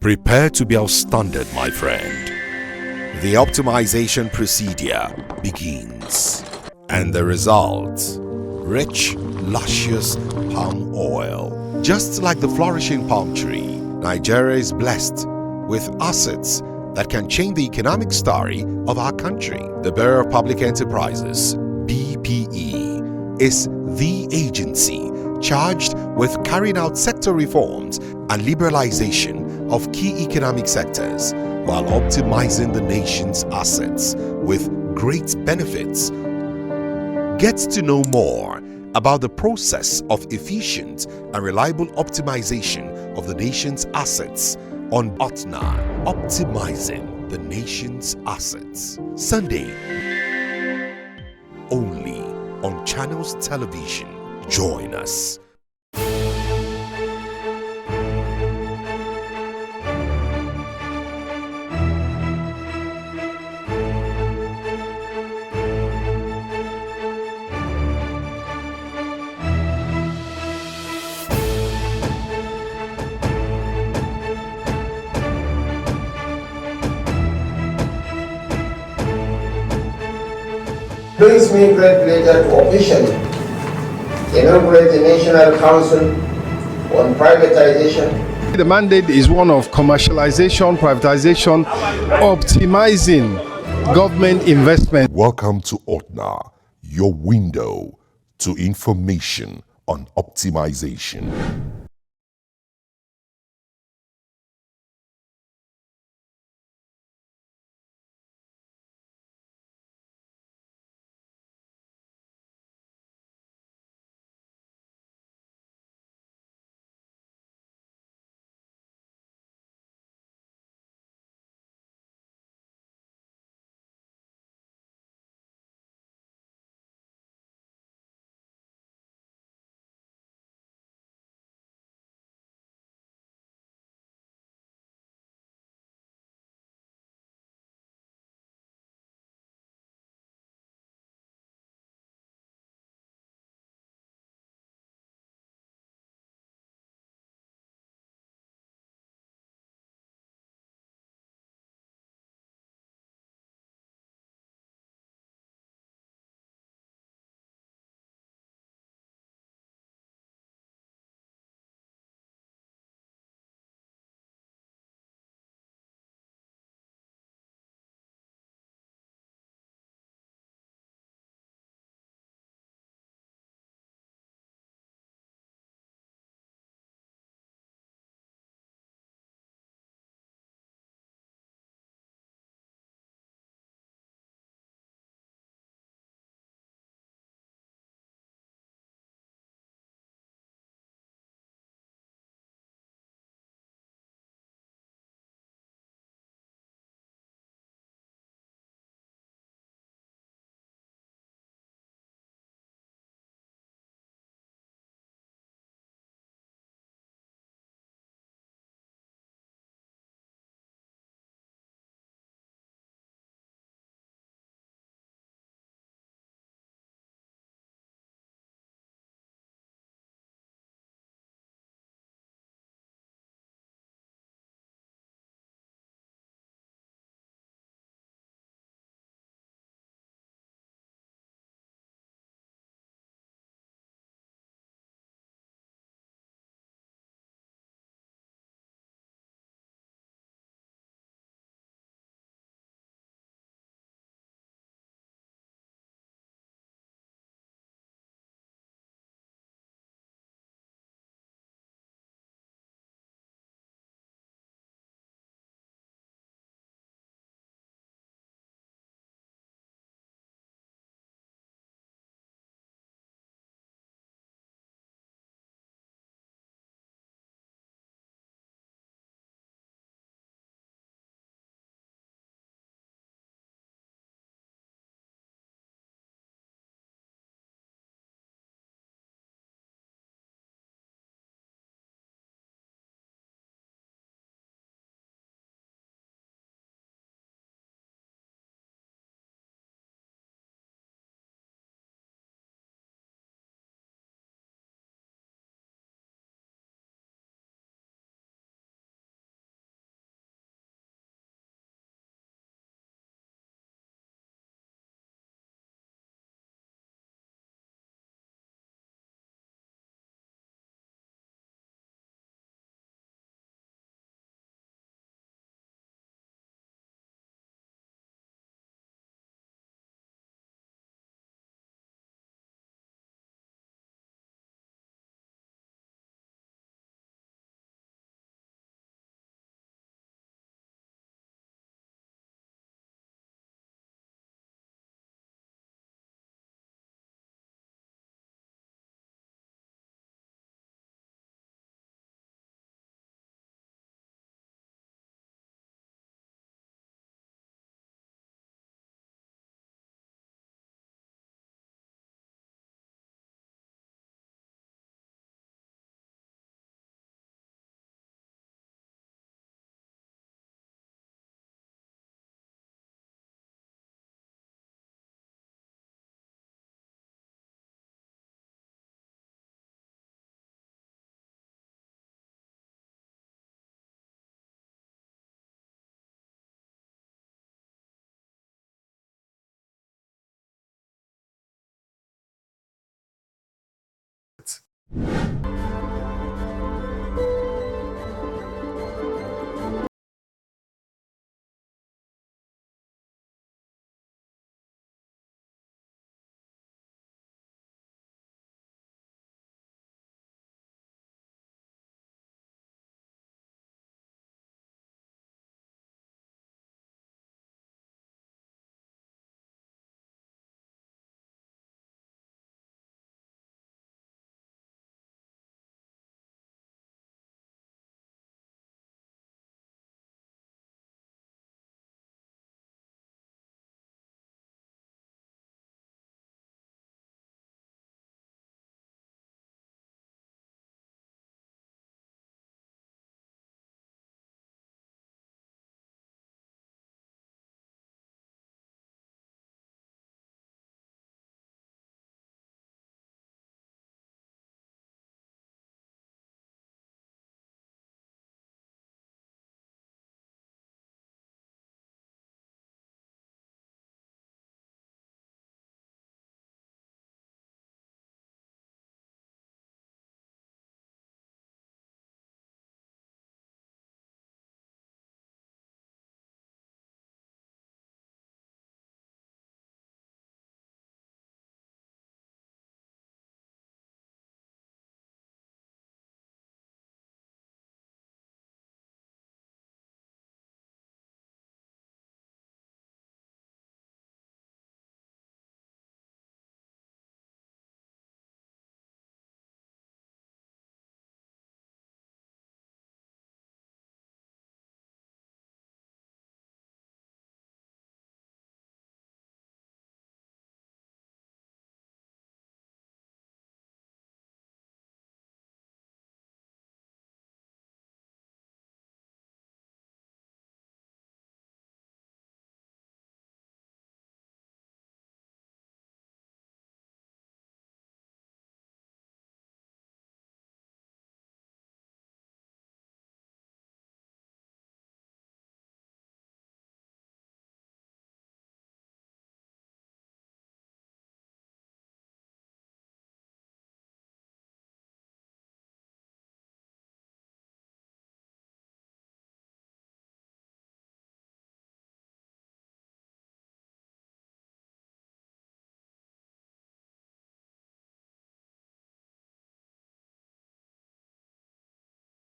Prepare to be outstanded, my friend. The optimization procedure begins. And the result: rich, luscious palm oil. Just like the flourishing palm tree, Nigeria is blessed with assets that can change the economic story of our country. The Bureau of Public Enterprises, BPE, is the agency charged with carrying out sector reforms and liberalization of key economic sectors while optimizing the nation's assets with great benefits. Get to know more about the process of efficient and reliable optimization of the nation's assets on OTNA, Optimizing the Nation's Assets. Sunday, only on Channels Television. Join us. Brings me great pleasure to officially inaugurate the National Council on Privatization. The mandate is one of commercialization, privatization, optimizing government investment. Welcome to OTNA, your window to information on optimization.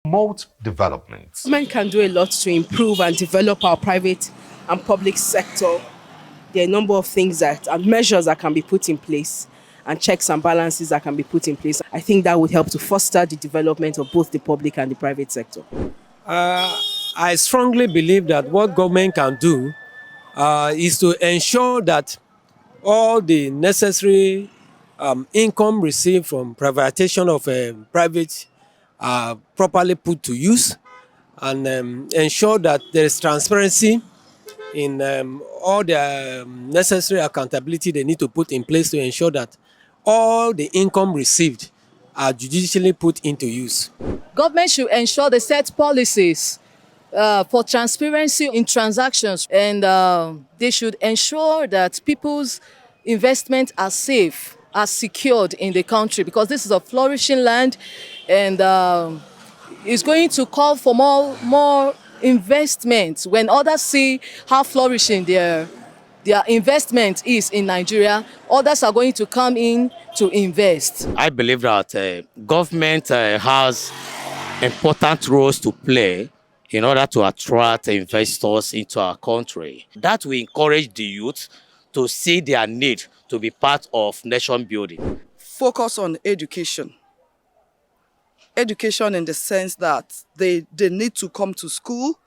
promote development. Government can do a lot to improve and develop our private and public sector. There are a number of things and measures that can be put in place and checks and balances that can be put in place. I think that would help to foster the development of both the public and the private sector. I strongly believe that what government can do is to ensure that all the necessary income received from privatization of private are properly put to use, and ensure that there is transparency in all the necessary accountability they need to put in place to ensure that all the income received are judicially put into use. Government should ensure they set policies for transparency in transactions, and they should ensure that people's investments are safe, are secured in the country, because this is a flourishing land, and it's going to call for more investment. When others see how flourishing their investment is in Nigeria, others are going to come in to invest. I believe that government has important roles to play in order to attract investors into our country. That will encourage the youth to see their need to be part of nation building. Focus on education. Education in the sense that they need to come to school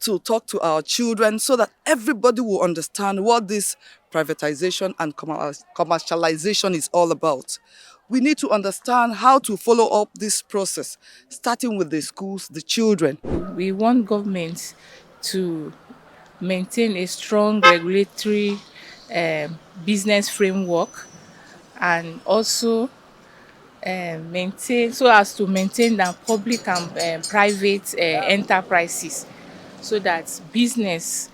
to talk to our children so that everybody will understand what this privatization and commercialization is all about. We need to understand how to follow up this process, starting with the schools, the children. We want government to maintain a strong regulatory business framework, and also maintain the public and private enterprises, so that business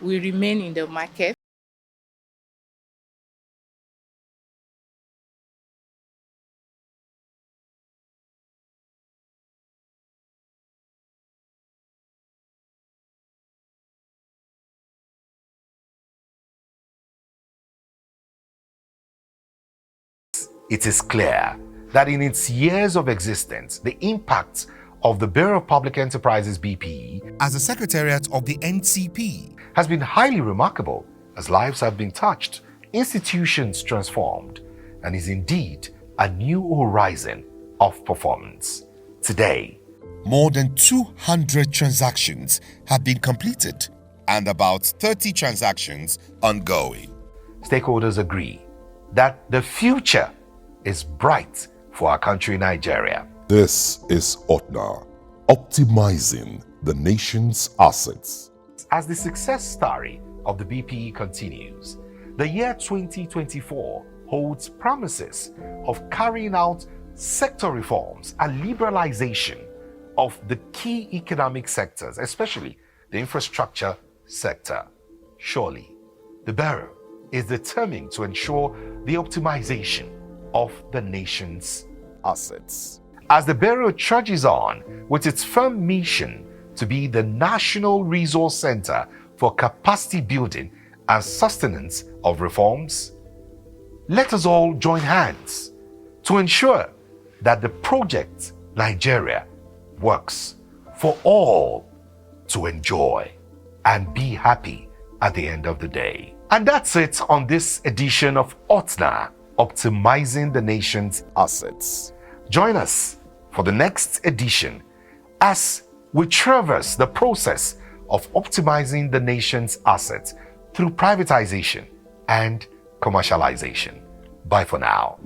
will remain in the market. It is clear that in its years of existence, the impact of the Bureau of Public Enterprises BPE as a secretariat of the NCP has been highly remarkable, as lives have been touched, institutions transformed, and is indeed a new horizon of performance. Today, more than 200 transactions have been completed and about 30 transactions ongoing. Stakeholders agree that the future is bright for our country, Nigeria. This is OTNA, optimizing the nation's assets. As the success story of the BPE continues, the year 2024 holds promises of carrying out sector reforms and liberalization of the key economic sectors, especially the infrastructure sector. Surely, the Bureau is determined to ensure the optimization of the nation's assets. As the Bureau trudges on with its firm mission to be the National Resource Center for capacity building and sustenance of reforms, let us all join hands to ensure that the project Nigeria works for all to enjoy and be happy at the end of the day. And that's it on this edition of OTNA, optimizing the nation's assets. Join us for the next edition as we traverse the process of optimizing the nation's assets through privatization and commercialization. Bye for now.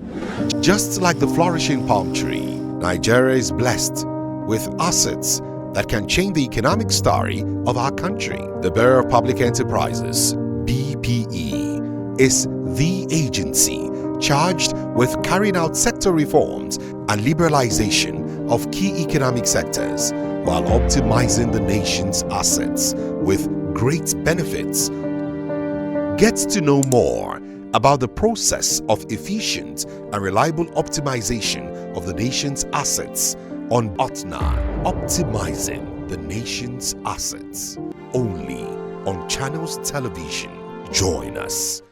Just like the flourishing palm tree, Nigeria is blessed with assets that can change the economic story of our country. The Bureau of Public Enterprises, BPE, is the agency charged with carrying out sector reforms and liberalization of key economic sectors while optimizing the nation's assets with great benefits. Get to know more about the process of efficient and reliable optimization of the nation's assets on OTNA, optimizing the nation's assets, only on Channels Television. Join us